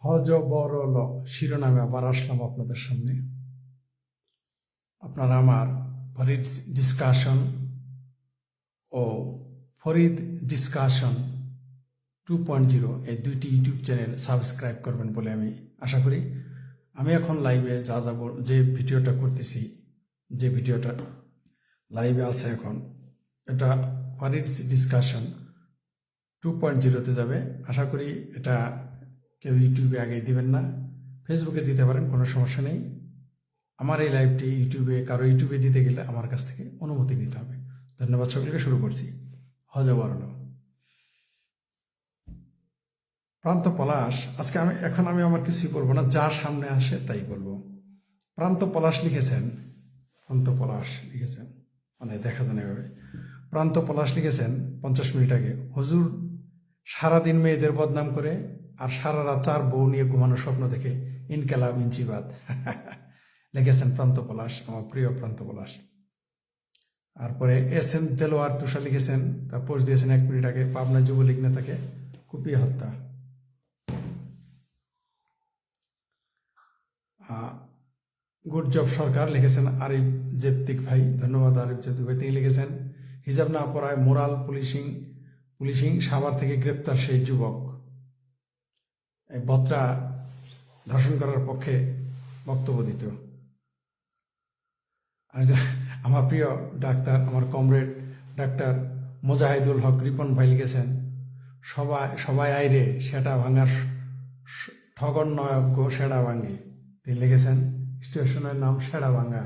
হযবরল শিরোনামে আবার আসলাম আপনাদের সামনে। আপনারা আমার ফরিদ ডিসকাশন ও ফরিদ ডিসকাশন 2.0 এই দুইটি ইউটিউব চ্যানেল সাবস্ক্রাইব করবেন বলে আমি আশা করি। আমি এখন লাইভে যে ভিডিওটা করতেছি, যে ভিডিওটা লাইভে আছে এখন, এটা ফরিদ ডিসকাশন 2.0-তে যাবে। আশা করি এটা কেউ ইউটিউবে আগে দিবেন না, ফেসবুকে দিতে পারেন, কোনো সমস্যা নেই। আমার এই লাইভটি কারো ইউটিউবে দিতে গেলে আমার কাছ থেকে অনুমতি নিতে হবে। ধন্যবাদ সকলকে। শুরু করছি। হযবরল প্রান্ত পলাশ। আজকে আমি আমার কিছুই বলবো না, যা সামনে আসে তাই বলবো। প্রান্ত পলাশ লিখেছেন, মানে দেখা যায় না এভাবে। প্রান্ত পলাশ লিখেছেন 50 মিনিট আগে, হুজুর সারাদিন মেয়েদের বদনাম করে আর সারা রাত 4 বউ নিয়ে ঘুমানোর স্বপ্ন দেখে ইনকালাব ইঞ্চিবাদ। লিখেছেন প্রান্ত পলাশ, আমার প্রিয় প্রান্ত পলাশ। তারপরে SM দেলোয়ার তুষার লিখেছেন, তার পোস্ট দিয়েছেন 1 মিনিট আগে, পাবনা যুবলীগ নেতাকে কুপিয়ে হত্যা। গুড জব সরকার লিখেছেন আরিফ জেপ্তিক ভাই, ধন্যবাদ আরিফ জেপ্তিক ভাই। তিনি লিখেছেন হিজাব না পরায় মোরাল পুলিশিং সাভার থেকে গ্রেপ্তার সেই যুবক। এই বদরা ধর্ষণ করার পক্ষে বক্তব্য দিত। আর আমার প্রিয় ডাক্তার, আমার কমরেড ডাক্তার মোজাহিদুল হক রিপন ভাই লিখেছেন সবাই আইরে সেটা ভাঙার ঠগনয়জ্ঞ সেটা ভাঙ্গি। তিনি লিখেছেন স্টেশনের নাম সেটা ভাঙ্গা।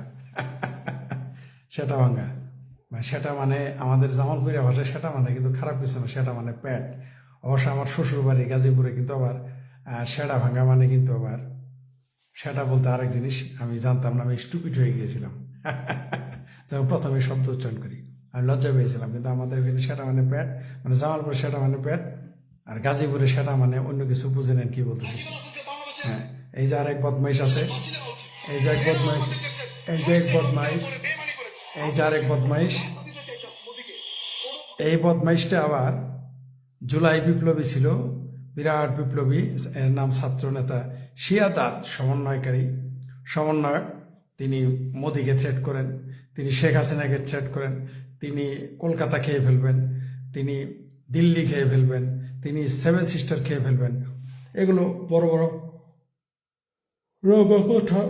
সেটা মানে আমাদের জামালপুরের ভাষায় সেটা মানে কিন্তু খারাপ কিছু না, সেটা মানে প্যাট। অবশ্য আমার শ্বশুর বাড়ি গাজীপুরে কিন্তু আবার সেটা ভাঙ্গা মানে কিন্তু আবার সেটা বলতে আরেক জিনিস। আমি জানতাম না, আমি স্টুপিড হয়ে গিয়েছিলাম যখন প্রথমে শব্দ উচ্চারণ করি। আমি লজ্জা পেয়েছিলাম, কিন্তু আমাদের এখানে সেটা মানে প্যাট, মানে জামালপুরে সেটা মানে প্যাট, আর গাজীপুরে সেটা মানে অন্য কিছু। বুঝে নেন কি বলতেছি। হ্যাঁ, এই যে আরেক বদমাইশ আছে, এই যে আরেক বদমাইশ, এই বদমাইশটা আবার জুলাই বিপ্লবী ছিল, বিরাট বিপ্লবী। এর নাম ছাত্র নেতা শিয়াদাত সমন্বয়ক। তিনি মোদিকে থ্রেট করেন, তিনি শেখ হাসিনাকে থ্রেট করেন, তিনি কলকাতা খেয়ে ফেলবেন, তিনি দিল্লি খেয়ে ফেলবেন, তিনি 7 সিস্টার খেয়ে ফেলবেন। এগুলো বড় বড় কথা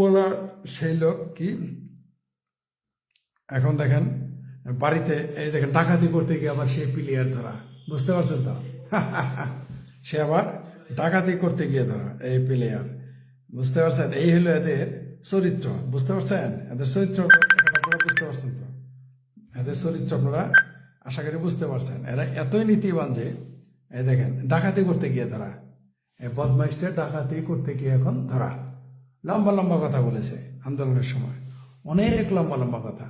বলা সেই লোক কি। এখন দেখেন বাড়িতে, এই দেখেন ডাকাতি করতে গিয়ে আবার সে প্লেয়ার ধরা, বুঝতে পারছেন তো? সে আবার ডাকাতি করতে গিয়ে ধরা, এই প্লেয়ার, বুঝতে পারছেন? এই হলো এদের চরিত্র, বুঝতে পারছেন? এদের চরিত্র বুঝতে পারছেন তো? এদের চরিত্র আপনারা আশা করি বুঝতে পারছেন। এরা এতই নীতিবান যে এই দেখেন ডাকাতি করতে গিয়ে ধরা, এই বদমাইশটা ডাকাতি করতে গিয়ে এখন ধরা। লম্বা লম্বা কথা বলেছে আন্দোলনের সময়, অনেক লম্বা লম্বা কথা,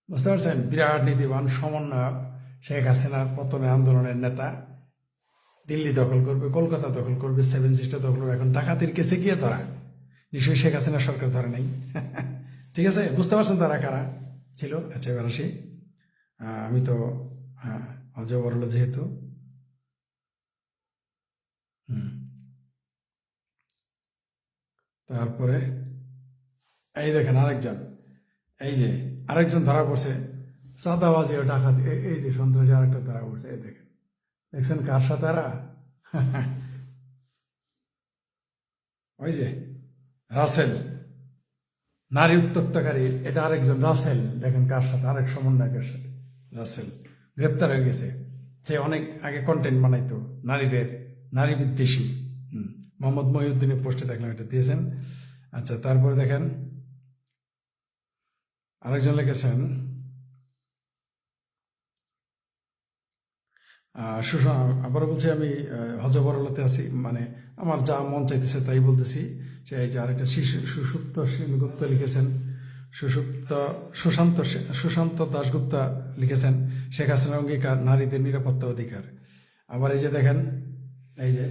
বুঝতে পারছেন? বিরাট নীতিবান সমন্বয়ক, শেখ হাসিনার পতনে আন্দোলনের নেতা। দিল্লি দখল করবে, কলকাতা দখল করবে, 7 সিস্টার দখল করবে। এখন ডাকাতির কেসে গিয়ে ধরা, নিশ্চয়ই শেখ হাসিনা সরকার ধরে নাই। ঠিক আছে, বুঝতে পারছেন তারা কারা ছিল? আচ্ছা, এবার আসি। আমি তো হযবরল যেহেতু, তারপরে এই দেখেন আরেকজন ধরা পড়ছে চাঁদাবাজি ও ডাকাতি। এই যে সন্ত্রাসী আরেকটা ধরা পড়ছে, এই দেখছেন কার সাথে? ওই যে রাসেল, নারী উত্তক্তকারী, এটা আরেকজন রাসেল। দেখেন কার সাথে, আরেক সমন্বয়কের সাথে রাসেল গ্রেপ্তার হয়ে গেছে। সে অনেক আগে কন্টেন্ট বানাইতো নারী বিদ্বেষী। মোহাম্মদ মহিউদ্দিনের পোস্টে দেখলাম এটা দিয়েছেন। আচ্ছা, তারপরে দেখেন আরেকজন লিখেছেন আবারও বলছি, আমি হযবরলতে আছি, মানে আমার যা মন চাইতেছে তাই বলতেছি। সেই যে আরেকটা সুসুপ্ত সেনগুপ্ত লিখেছেন, সুশান্ত দাশগুপ্তা লিখেছেন শেখ হাসিনার অঙ্গীকার নারীদের নিরাপত্তা অধিকার। আবার এই যে দেখেন, এই যে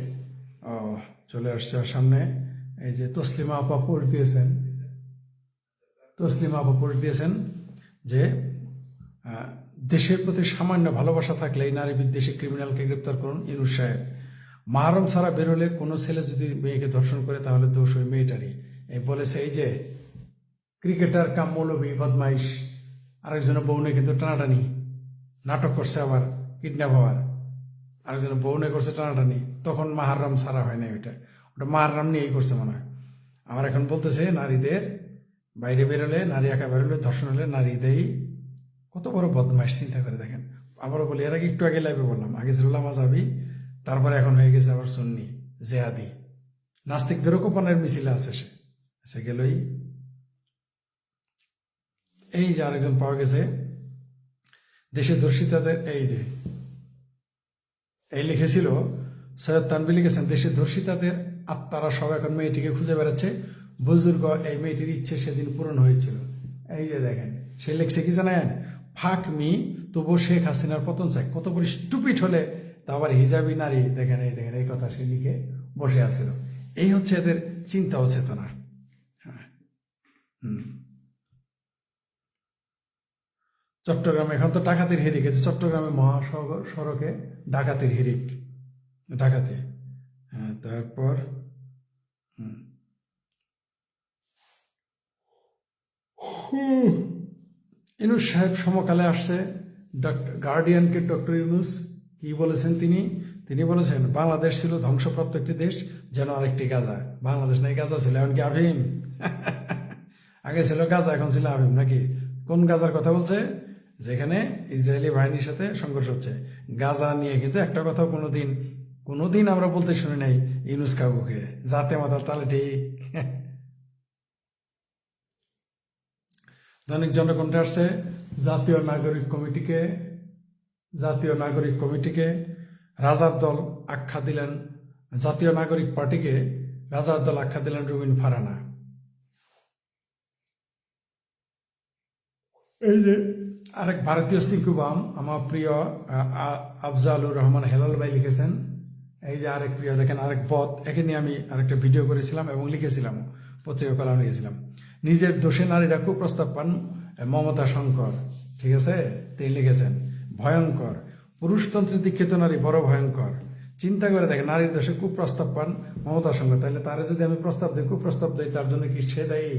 চলে আসছে সামনে, এই যে তসলিমা আপা পোস্ট দিয়েছেন যে দেশের প্রতি সামান্য ভালোবাসা থাকলে এই নারী বিদ্বেষী ক্রিমিনালকে গ্রেপ্তার করুন ইউনূস সাহেব। মাহরম ছাড়া বেরোলে কোনো ছেলে যদি মেয়েকে ধর্ষণ করে তাহলে দোষ ওই মেয়েটারই। এই বলেছে এই যে ক্রিকেটার কাম মৌলবী বদমাইশ আরেকজনের বউনে কিন্তু টানাটানি নাটক করছে, আবার কিডন্যাপ হওয়ার আরেকজনের বউনে করছে টানাটানি, তখন মাহরম ছাড়া হয় না, ওটা ওটা মাহরম নিয়েই করছে মনে হয়। আমার এখন বলতেছে নারীদের বাইরে বেরোলে, নারী একা বেরোলে ধর্ষণ হলে নারীদেরই, কত বড় বদমাইশ চিন্তা করে দেখেন। আবারও বলি, এর আগে একটু আগে লাইভে বললাম, আগে ছিল লামাজাবি, তারপরে এখন হয়ে গেছে আবার সুন্নি জেহাদি, নাস্তিকদেরও কোপানের মিছিলে আছে সে। সে গেলই। এই যে আরেকজন পাওয়া গেছে দেশে ধর্ষিতাদের, এই যে এই লিখেছিল সৈয়দ তানভি, লিখেছেন দেশে ধর্ষিতাদের আত্মারা সব এখন মেয়েটিকে খুঁজে বেড়াচ্ছে, বুজুর্গ এই মেয়েটির ইচ্ছে সেদিন পূরণ হয়েছিল। এই যে দেখেন, সে লিখছে কি জানেন, ফাঁক মি তবু শেখ হাসিনার পতন চাই। কত বড় স্টুপিড হলে তা আবার হিজাবি নারী, দেখেন এই দেখেন এই কথা সে লিখে বসে আছিল। এই হচ্ছে এদের চিন্তা ও চেতনা। চট্টগ্রামে এখন তো ডাকাতির হিরিক, আছে চট্টগ্রামে মহাসড়কে ডাকাতির হিরিক, ডাকাতি। হ্যাঁ, তারপর ইউনূস সাহেব সমকালে আসছে গার্ডিয়ানকে। ডক্টর ইউনূস কি বলেছেন তিনি? তিনি বলেছেন বাংলাদেশ ছিল ধ্বংসপ্রাপ্ত একটি দেশ, যেন আরেকটি গাজা। বাংলাদেশ নাই, গাজা ছিল, এমনকি আফিম। আগে ছিল গাজা, এখন ছিল আফিম নাকি? কোন গাজার কথা বলছে? যেখানে ইসরায়েলি বাহিনীর সাথে সংঘর্ষ হচ্ছে। গাজা নিয়ে কিন্তু একটা কথা কোনোদিন আমরা বলতে শুনি নাই ইউনূস কাকুকে, জাতে মাতাল তাহলে ঠিক। দৈনিক জনকণ্ঠে আসছে জাতীয় নাগরিক কমিটিকে রাজার দল আখ্যা দিলেন, জাতীয় নাগরিক পার্টিকে রাজার দল আখ্যা দিলেন রুবিন ফারহানা। এই যে আরেক ভারতীয় সিকুবাম, আমার প্রিয় আফজালুর রহমান হেলাল ভাই লিখেছেন। এই যে আরেক প্রিয়, দেখেন আরেক পথ, একে নিয়ে আমি আরেকটা ভিডিও করেছিলাম এবং লিখেছিলাম, পত্রিকা কলাম লিখেছিলাম। নিজের দোষে নারীরা কুপ্রস্তাব পান, মমতা শঙ্কর, ঠিক আছে, তিনি লিখেছেন ভয়ঙ্কর, পুরুষতন্ত্রের দীক্ষিত নারী বড় ভয়ঙ্কর। চিন্তা করে দেখেন, নারীর দোষে কুপ্রস্তাব পান মমতা শঙ্কর, তাহলে তারে যদি আমি প্রস্তাব দিই, কুপ্রস্তাব দিই, তার জন্য কি সে দায়ী?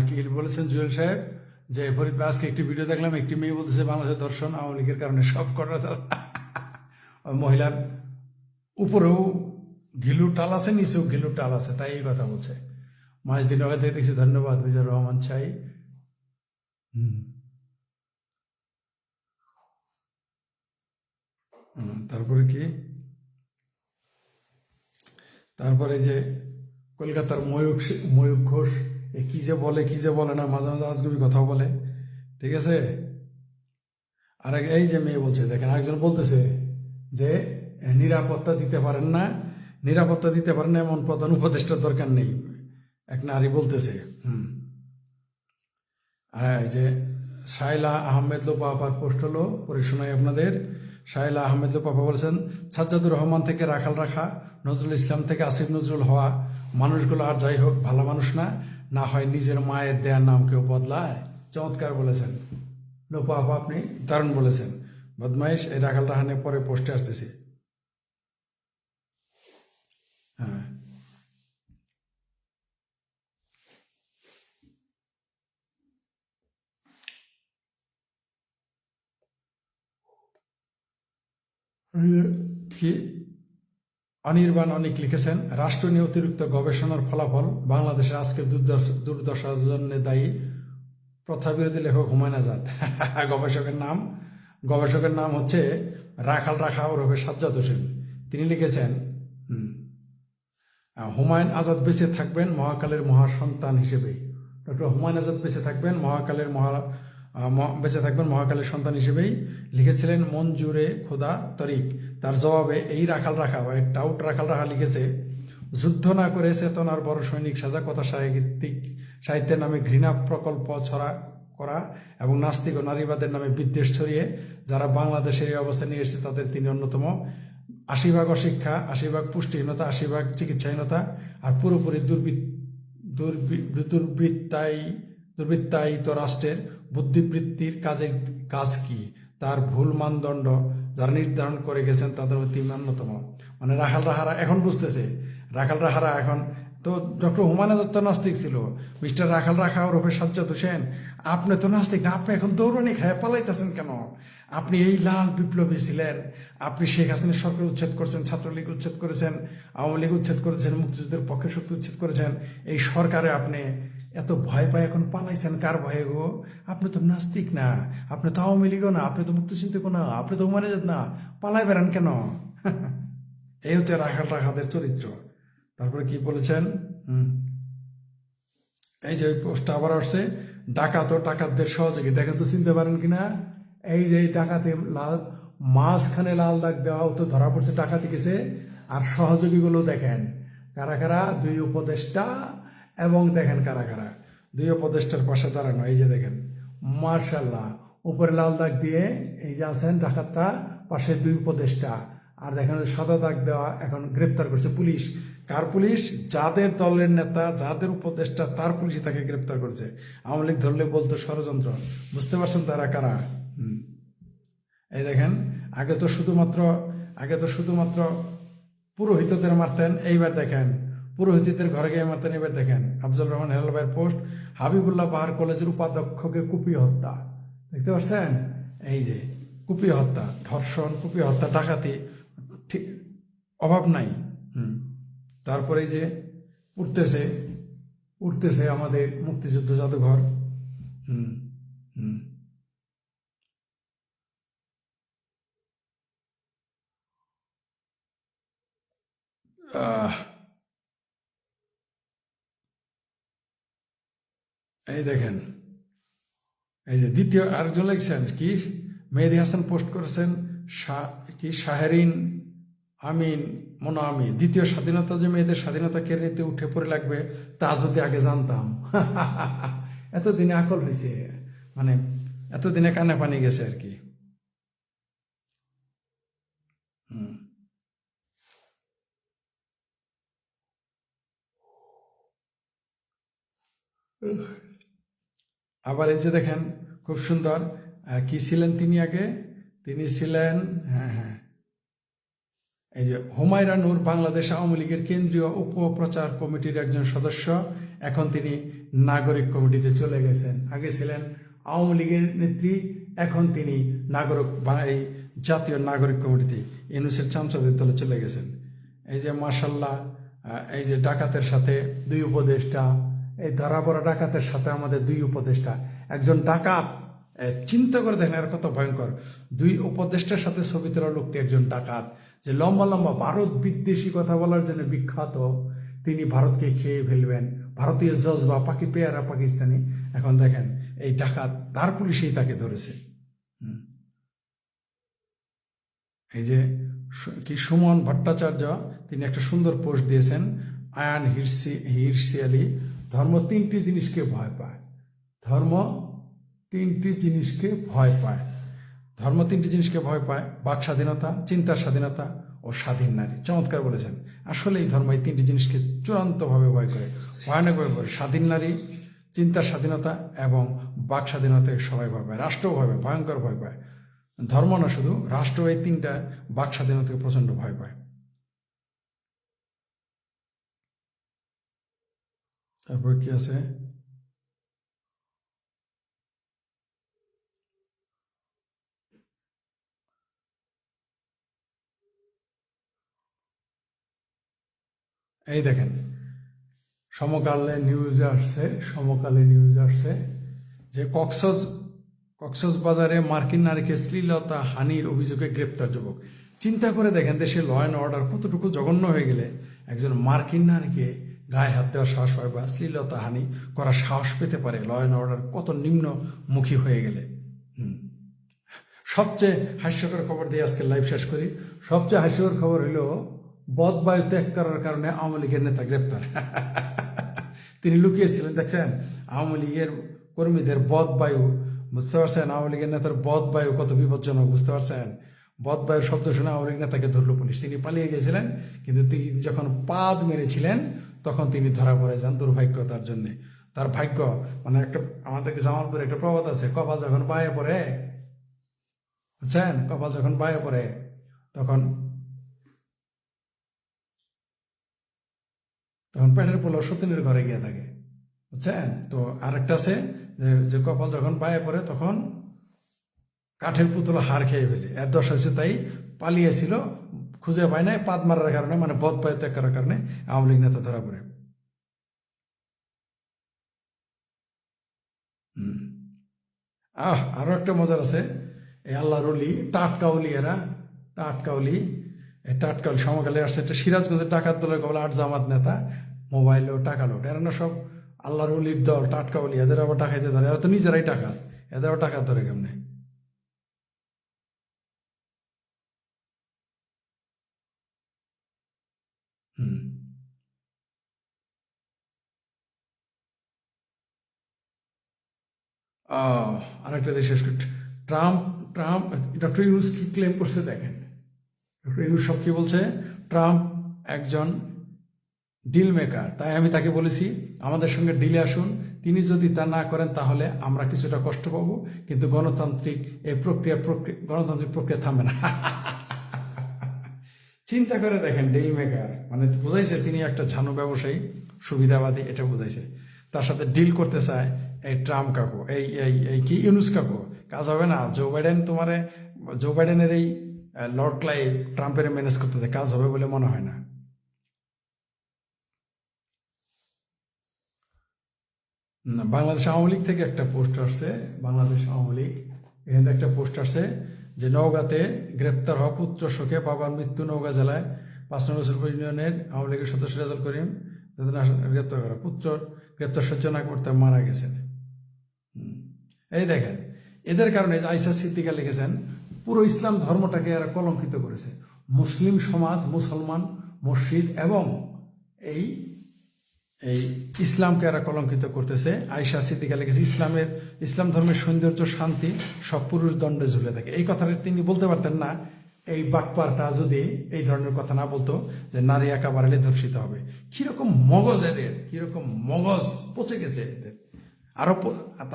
কি বলেছেন জুয়েল সাহেব, যে ফরিদ আজকে একটি ভিডিও দেখলাম, একটি মেয়ে বলতেছে বাংলাদেশের দর্শন আওয়ামী লীগের কারণে সব করা, মহিলার উপরেও ঘিলু টাল আছে, নিচেও ঘিলু টাল আছে, তাই এই কথা বলছে। মাঝদিন ওখান থেকে দেখছি, ধন্যবাদ বিজয় রহমান চাই। তারপরে কি, তারপরে যে কলকাতার ময়ূক ঘোষ কি যে বলে না, মাঝে মাঝে আজগুবি কথাও বলে, ঠিক আছে। আর এই যে মেয়ে বলছে, দেখেন আরেকজন বলতেছে যে নিরাপত্তা দিতে পারেন না এমন প্রধান উপদেষ্টার দরকার নেই, এক নারী বলতেছে। আর এই যে শায়লা আহমেদ লোপা আপার পোস্ট হলো, পরে শোনাই আপনাদের। শায়লা আহমেদ লোপা বলেছেন সাজ্জাদুর রহমান থেকে রাখাল রাখা, নজরুল ইসলাম থেকে আসিফ নজরুল হওয়া মানুষগুলো আর যাই হোক ভালো মানুষ না হয় নিজের মায়ের দেয়ার নাম কেউ বদলায়। চমৎকার বলেছেন লোপা আপা, আপনি দারুণ বলেছেন। বদমাইশ এই রাখাল রাহানে পরে পোস্টে আসতেছি। হ্যাঁ, কি অনির্বাণ অনেক লিখেছেন রাষ্ট্র নিয়ে অতিরিক্ত গবেষণার ফলাফল বাংলাদেশের আজকের দুর্দশার জন্য দায়ী প্রথাবিরোধী লেখক হুমায়ুন আজাদ। গবেষকের নাম হচ্ছে রাখাল রাখা ওরফে সাজ্জাদ হোসেন। তিনি লিখেছেন হুমায়ুন আজাদ বেঁচে থাকবেন মহাকালের মহাসন্তান হিসেবেই। ডক্টর হুমায়ুন আজাদ বেঁচে থাকবেন মহাকালের সন্তান হিসেবেই লিখেছিলেন মঞ্জুরে খোদা তরিক। তার জবাবে এই রাখাল রাখা বা টাউট রাখাল রাখা লিখেছে যুদ্ধ না করে চেতনার বড় সৈনিক সাজা, কথা সাহিত্যের নামে ঘৃণা প্রকল্প ছড়া করা এবং নাস্তিক ও নারীবাদের নামে বিদ্বেষ ছড়িয়ে যারা বাংলাদেশের এই অবস্থা নিয়ে এসেছে তাদের তিনি অন্যতম। ৮০% অশিক্ষা, ৮০% পুষ্টিহীনতা, ৮০% চিকিৎসাহীনতা আর পুরোপুরি দুর্বৃত্তায়িত রাষ্ট্রের বুদ্ধিবৃত্তির কাজ কি? তার ভুল মানদণ্ড যারা নির্ধারণ করে গেছেন তাদের মধ্যে তিনি অন্যতম। মানে রাখাল রাহারা এখন বুঝতেছে, রাখাল রাহারা এখন তো ডক্টর হুমায়ুন আজাদ তো নাস্তিক ছিল, মিস্টার রাখাল রাখা ওরফে সাজ্জাদ হোসেন আপনি তো নাস্তিক না, আপনি এখন দৌড়ানি খায় পালাইতেছেন কেন? আপনি এই লাল বিপ্লবী ছিলেন, আপনি শেখ হাসিনার সরকার উচ্ছেদ করেছেন, ছাত্রলীগ উচ্ছেদ করেছেন, আওয়ামী লীগ উচ্ছেদ করেছেন, মুক্তিযুদ্ধের পক্ষে শক্তি উচ্ছেদ করেছেন, এই সরকারে আপনি এত ভয় পায় এখন পালাইছেন কার ভয়ে গো? আপনি তো নাস্তিক না, আপনি তো আওয়ামী লীগও না, আপনি তো মুক্তিচিন্তকও না, আপনি তো হুমায়ুন আজাদ না, পালাই বেড়ান কেন? এই হচ্ছে রাখাল রাখাদের চরিত্র। তারপরে কি বলেছেন? এই যে ওই পোস্টটা আবার আসছে, ডাকাত ও ডাকাতদের সহযোগী, দেখেন তো চিনতে পারেন কিনা? এই যে ডাকাতে লাল মাঝখানে লাল দাগ দেওয়া, ও তো ধরা পড়ছে ডাকাতি গেছে। আর সহযোগীগুলো দেখেন কারা কারা, দুই উপদেষ্টা, এবং দেখেন কারা কারা দুই উপদেষ্টার পাশে দাঁড়ানো। এই যে দেখেন মার্শাল্লাহ, উপরে লাল দাগ দিয়ে এই যে আছেন ডাকাতটা, পাশে দুই উপদেষ্টা, আর দেখেন সাদা দাগ দেওয়া, এখন গ্রেপ্তার করছে পুলিশ। কার পুলিশ? যাদের দলের নেতা, যাদের উপদেষ্টা, তার পুলিশই তাকে গ্রেপ্তার করেছে। আওয়ামী লীগ ধরলে বলতো ষড়যন্ত্র। বুঝতে পারছেন তারা কারা? এই দেখেন, আগে তো শুধুমাত্র পুরোহিতদের মারতেন, এইবার দেখেন পুরোহিতদের ঘরে গিয়ে মারতেন। এবার দেখেন আফজল রহমান হেলাল ভাইয়ের পোস্ট, হাবিবুল্লাহ বাহার কলেজের উপাধ্যক্ষকে কুপিয়ে হত্যা। দেখতে পাচ্ছেন? এই যে কুপিয়ে হত্যা, ধর্ষণ, কুপিয়ে হত্যা, ডাকাতি, ঠিক অভাব নাই। তারপরে যে উঠতেছে আমাদের মুক্তিযুদ্ধ জাদুঘর। হুম হুম আহ, এই দেখেন, এই যে দ্বিতীয় আরেকজন লিখছেন কি, মেহেদী হাসান পোস্ট করেছেন, কি শাহরিন আমিন মোনা আমিন, দ্বিতীয় স্বাধীনতা যে মেয়েদের স্বাধীনতা কেড়ে নিতে উঠে পড়ে লাগবে, তা যদি আগে জানতাম। এতদিনে আকল হয়েছে, মানে এতদিনে কানে পানি গেছে আর কি। আবার এই যে দেখেন খুব সুন্দর, কি ছিলেন তিনি আগে? তিনি ছিলেন, হ্যাঁ হ্যাঁ, এই যে হুমায়রা নূর, বাংলাদেশ আওয়ামী লীগের কেন্দ্রীয় উপপ্রচার কমিটির একজন সদস্য, এখন তিনি নাগরিক কমিটিতে চলে গেছেন। আগে ছিলেন আওয়ামী লীগের নেত্রী, এখন তিনি এই জাতীয় নাগরিক কমিটিতে ইউনূসের চামচাদের দলে চলে গেছেন। এই যে মাশাল্লাহ, এই যে ডাকাতের সাথে দুই উপদেষ্টা, এই ধরা পড়া ডাকাতের সাথে আমাদের দুই উপদেষ্টা, একজন ডাকাত, চিন্তা করে দেখেন আর কত ভয়ঙ্কর। দুই উপদেষ্টার সাথে ছবি তোলা লোকটি একজন ডাকাত, যে লম্বা লম্বা ভারত বিদ্বেষী কথা বলার জন্য বিখ্যাত, তিনি ভারতকে খেয়ে ফেলবেন, ভারতীয় জজবা পাকি পেয়ারা পাকিস্তানি। এখন দেখেন এই ডাকাত, তার পুলিশেই তাকে ধরেছে। এই যে কি সুমন ভট্টাচার্য, তিনি একটা সুন্দর পোস্ট দিয়েছেন, আয়ান হিরসিয়ালি, ধর্ম তিনটি জিনিসকে ভয় পায়, ধর্ম তিনটি জিনিসকে ভয় পায়, ধর্ম তিনটি জিনিসকে ভয় পায়, বাক স্বাধীনতা, চিন্তার স্বাধীনতা ও স্বাধীন নারী। চমৎকার বলেছেন। আসলে এই ধর্ম এই তিনটি জিনিসকে চূড়ান্তভাবে ভয় করে, ভয়ানকভাবে ভয়। স্বাধীন নারী, চিন্তার স্বাধীনতা এবং বাক স্বাধীনতাকে সবাই ভয় পায়, রাষ্ট্রও ভয় পায়, ভয়ঙ্কর ভয় পায়। ধর্ম না শুধু, রাষ্ট্র এই তিনটা বাক স্বাধীনতাকে প্রচণ্ড ভয় পায়। তারপর কি আছে? এই দেখেন সমকালে নিউজ আসছে যে কক্সবাজারে মার্কিন নারীকে শ্লীলতা হানির অভিযোগে গ্রেপ্তার যুবক। চিন্তা করে দেখেন দেশে ল অ্যান্ড অর্ডার কতটুকু জঘন্য হয়ে গেলে একজন মার্কিন নারীকে গায়ে হাত দেওয়ার সাহস হয় বা শ্লীলতা হানি করার সাহস পেতে পারে, ল অ্যান্ড অর্ডার কত নিম্নমুখী হয়ে গেলে। সবচেয়ে হাস্যকর খবর দিয়ে আজকে লাইভ শেষ করি। সবচেয়ে হাস্যকর খবর হলো বদবায়ু ত্যাগ করার কারণে আওয়ামী লীগের নেতা গ্রেপ্তার। তিনি লুকিয়েছিলেন, দেখছেন আওয়ামী লীগের কর্মীদের বদবায়ু, বুঝতে পারছেন আওয়ামী লীগের নেতার বদবায়ু কত বিপজ্জনক, বুঝতে পারছেন? বদবায়ুর শব্দ শুনে আওয়ামী লীগ নেতাকে ধরল পুলিশ, তিনি পালিয়ে গেছিলেন, কিন্তু তিনি যখন পাদ মেরেছিলেন তখন তিনি ধরা পড়ে যান। দুর্ভাগ্য তার জন্যে, তার ভাগ্য, মানে একটা আমাদের জামালপুরে একটা প্রবাদ আছে, কপাল যখন পায়ে পড়ে বুঝছেন? কপাল যখন বায়ে পড়ে তখন তখন পেটের পোলাও সতীনের ঘরে গিয়ে থাকে, বুঝছেন? তো আরেকটা আছে যে কপাল যখন বায়ে পড়ে তখন কাঠের পুতুল হার খেয়ে ফেলে। এর দশা হচ্ছে তাই পালিয়েছিল, খুঁজে পায় নাই, পাদ মারার কারণে মানে বদ পায় ত্যাগ করার কারণে আওয়ামী লীগ নেতা ধরা পড়ে। আরো একটা মজার আছে, এই আল্লাহর অলি টাটকাউলি, এরা টাটকাউলি, এই টাটকাউলি সমকালে আসছে একটা সিরাজগঞ্জের ডাকাত দলের কবলে 8 জামাত নেতা, মোবাইলেও টাকা লোট, এরা না সব আল্লাহর অলির দল টাটকাউলি, এদের আবার টাকাইতে ধরে, এরা তো নিজেরাই ডাকাত, এদের আবার টাকা ধরে কেমনে? হুম। আরেকটা দেশ শেষ করি। ট্রাম্প ট্রাম্প ডক্টর ইউনুস কি ক্লেম করছে দেখেন। ডক্টর ইউনুস সব কি বলছে, ট্রাম্প একজন ডিল মেকার, তাই আমি তাকে বলেছি আমাদের সঙ্গে ডিলে আসুন, তিনি যদি তা না করেন তাহলে আমরা কিছুটা কষ্ট পাবো, কিন্তু গণতান্ত্রিক এই গণতান্ত্রিক প্রক্রিয়া থামবে না। চিন্তা করে দেখেন, ডিল মেকার মানে বুঝাইছে তিনি একটা ঝানু ব্যবসায়ী, সুবিধাবাদী, এটা বুঝাইছে। তার সাথে ডিল করতে চায় এই ট্রাম্প কাকু, এই এই এই কি ইউনুস কাকু। কাজ হবে না। জো বাইডেনের এই লর্ড ক্লাইভ ট্রাম্পের ম্যানেজ করতে কাজ হবে বলে মনে হয় না। বাংলাদেশ আওয়ামী লীগ থেকে একটা পোস্ট আসছে, বাংলাদেশ আওয়ামী লীগ এখানে একটা পোস্ট আসছে যে নওগাঁতে গ্রেপ্তার হওয়া পুত্র শোকে বাবার মৃত্যু, নওগাঁ জেলায় 5 নং রসুলপুর ইউনিয়নের আওয়ামী লীগের সদস্য রেজাল করিম গ্রেপ্তার করা, পুত্র গ্রেপ্তার সহ্য না করতে মারা গেছেন। এই দেখেন, এদের কারণে যে আইসা সিদ্দিকা লিখেছেন পুরো ইসলাম ধর্মটাকে এরা কলঙ্কিত করেছে। মুসলিম সমাজ, মুসলমান, মসজিদ এবং এই এই ইসলামকে এরা কলঙ্কিত করতেছে। আয়েশা সিদ্দিকা লিখেছে ইসলাম ধর্মের সৌন্দর্য, শান্তি সব পুরুষ দণ্ডে ঝুলে থাকে। এই কথাটা তিনি বলতে পারতেন না এই বাটপারটা যদি এই ধরনের কথা না বলতো যে নারী একা বাড়ালে ধর্ষিত হবে। কিরকম মগজ এদের, কিরকম মগজ পচে গেছে এদের।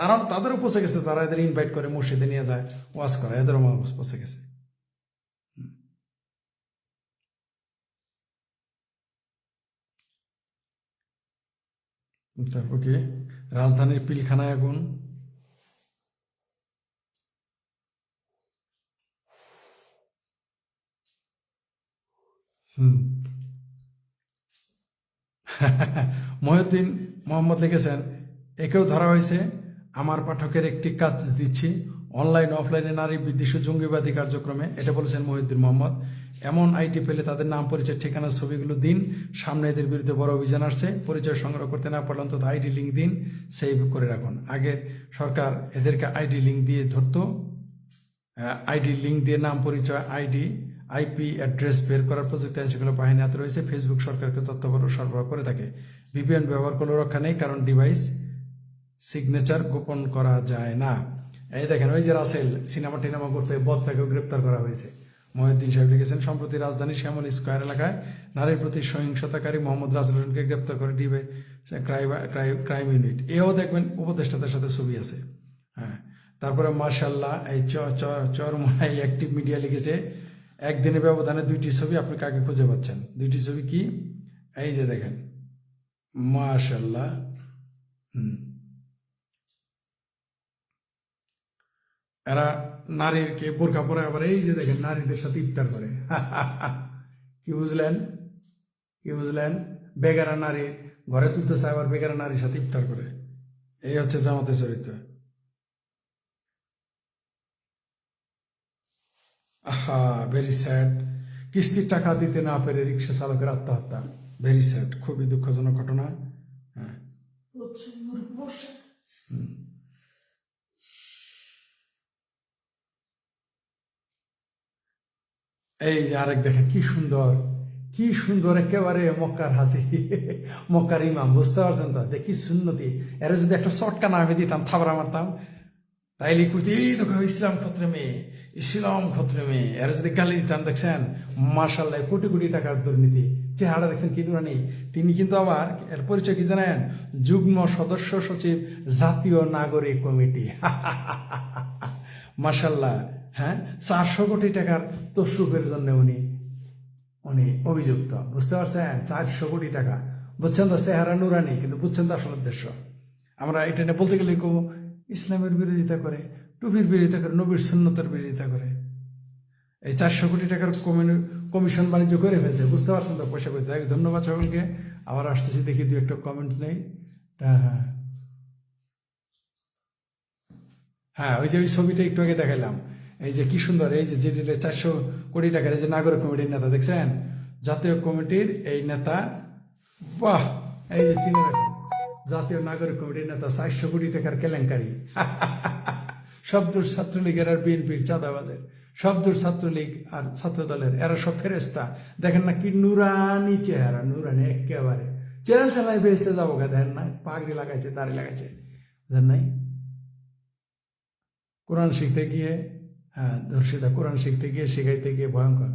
আরো তাদেরও পচে গেছে যারা এদের ইনভাইট করে মসজিদে নিয়ে যায় ওয়াজ করে, এদেরও মগজ পচে গেছে। তারপর কি রাজধানীর পিলখানায় আগুন। হুম। মহিউদ্দিন মোহাম্মদ লিখেছেন একেও ধরা হয়েছে, আমার পাঠকের একটি কাজ দিচ্ছি, অনলাইন অফলাইনে নারী বিদ্বেষী জঙ্গিবাদী কার্যক্রমে, এটা বলেছেন মহিউদ্দিন মোহাম্মদ। এমন আইটি পেলে তাদের নাম, পরিচয়, ঠিকানার ছবিগুলো দিন, সামনে এদের বিরুদ্ধে বড় অভিযান আসছে, পরিচয় সংগ্রহ করতে না পারলে অন্তত আইডি লিঙ্ক দিন, সেভ করে রাখুন। আগের সরকার এদেরকে আইডি লিঙ্ক দিয়ে ধরতো, আইডি লিঙ্ক দিয়ে নাম, পরিচয়, আইপি অ্যাড্রেস বের করার প্রযুক্তি আইন শৃঙ্খলা বাহিনী হাতে রয়েছে। ফেসবুক সরকারকে তথ্য সরবরাহ করে থাকে। ভিপিএন ব্যবহার করলেও রক্ষা নেই, কারণ ডিভাইস সিগনেচার গোপন করা যায় না। এই দেখেন, ওই যে রাসেল সিনেমা টিনেমা করতে বদটাকেও গ্রেপ্তার করা হয়েছে। মহিউদ্দিন সাহেব লিখেছেন সম্প্রতি রাজধানীর শ্যামল স্কোয়ার এলাকায় নারীর প্রতি সহিংসতাকারী মোহাম্মদ রাসেল হোসেনকে গ্রেপ্তার করে ডিবাই ক্রাইম ইউনিট। এও দেখবেন উপদেষ্টাদের সাথে ছবি আছে। হ্যাঁ, তারপরে মার্শাল্লাহ এই চরমোনাই অ্যাক্টিভ মিডিয়া লিখেছে একদিনের ব্যবধানে 2টি ছবি, আপনি কাকে খুঁজে পাচ্ছেন? 2টি ছবি কি? এই যে দেখেন, মার্শাল্লাহ। হুম। এরা নারীকে বোরখা পরে আবার এই যে দেখেন নারীদের সাথে ইফতার করে। কি বুঝলেন? কি বুঝলেন? বেগারা নারী ঘরে তুলতে চায়, আবার বেগারা নারীর সাথে ইফতার করে। এই হচ্ছে জামাতের চরিত্র। আহা, ভেরি স্যাড। কিস্তির টাকা দিতে না পেরে রিক্সা চালকের আত্মহত্যা। ভেরি স্যাড, খুবই দুঃখজনক ঘটনা। হ্যাঁ। এই যে আরেক দেখেন কি সুন্দর, কি সুন্দর একেবারে মক্কার হাসি, মক্কার ইমাম, বুঝতে পারছেন তো? দেখি সুন্নতি, এরা যদি একটা চটকা নামে দিতাম, থাবড়া মারতাম, তাইলে কুইতে এই দেখো ইসলাম ক্ষত্রে মেয়ে, ইসলাম ক্ষত্রে মেয়ে, এরা যদি গালি দিতাম, দেখছেন মার্শাল্লাহ কোটি কোটি টাকার দুর্নীতি, চেহারা দেখছেন কি নেই। তিনি কিন্তু আবার এর পরিচয় কি জানেন? যুগ্ম সদস্য সচিব, জাতীয় নাগরিক কমিটি। মার্শাল্লাহ, হ্যাঁ, 400 কোটি টাকার তসরুপের জন্য উনি উনি অভিযুক্ত, বুঝতে পারছেন? 400 কোটি টাকা, বুঝছেন তো? চেহারা নুরানি, কিন্তু বুঝছেন তো আসল উদ্দেশ্য। আমরা এটা নিয়ে বলতে গেলে কেউ ইসলামের বিরোধিতা করে, টুপির বিরোধিতা করে, নবীর সুন্নতের বিরোধিতা করে। এই 400 কোটি টাকার কমিশন বাণিজ্য করে ফেলছে, বুঝতে পারছেন তো? পয়সা পেতে। ধন্যবাদ সকলকে। আবার আসতেছি, দেখি দু একটা কমেন্ট নেই। হ্যাঁ, হ্যাঁ, ওই যে ওই ছবিটা একটু আগে দেখালাম, এই যে কি সুন্দর, এই যে যেটা 400 কোটি টাকার, এই যে নাগরিক কমিটির নেতা দেখছেন, জাতীয় কমিটির এই নেতা, বাহ, এই যে চিনে রাখেন, জাতীয় নাগরিক কমিটির নেতা, 400 কোটি টাকার কেলেঙ্কারি। সব দূর ছাত্রলীগের আর বিএনপির চাঁদাবাজের, সব দূর ছাত্রলীগ আর ছাত্র দলের, এরা সব ফেরেস্তা। দেখেন না কি নুরানি চেহারা, নুরানি একেবারে। চেরাল চালাই ফেরেস্তা যাবো গা, দেখেন না? পাগড়ি লাগাইছে, দাড়ি লাগাইছে, দেখেন নাই? কোরআন শিখতে গিয়ে, হ্যাঁ, ধর্ষিতা, কোরআন শিখতে গিয়ে, শিখাইতে গিয়ে ভয়ঙ্কর।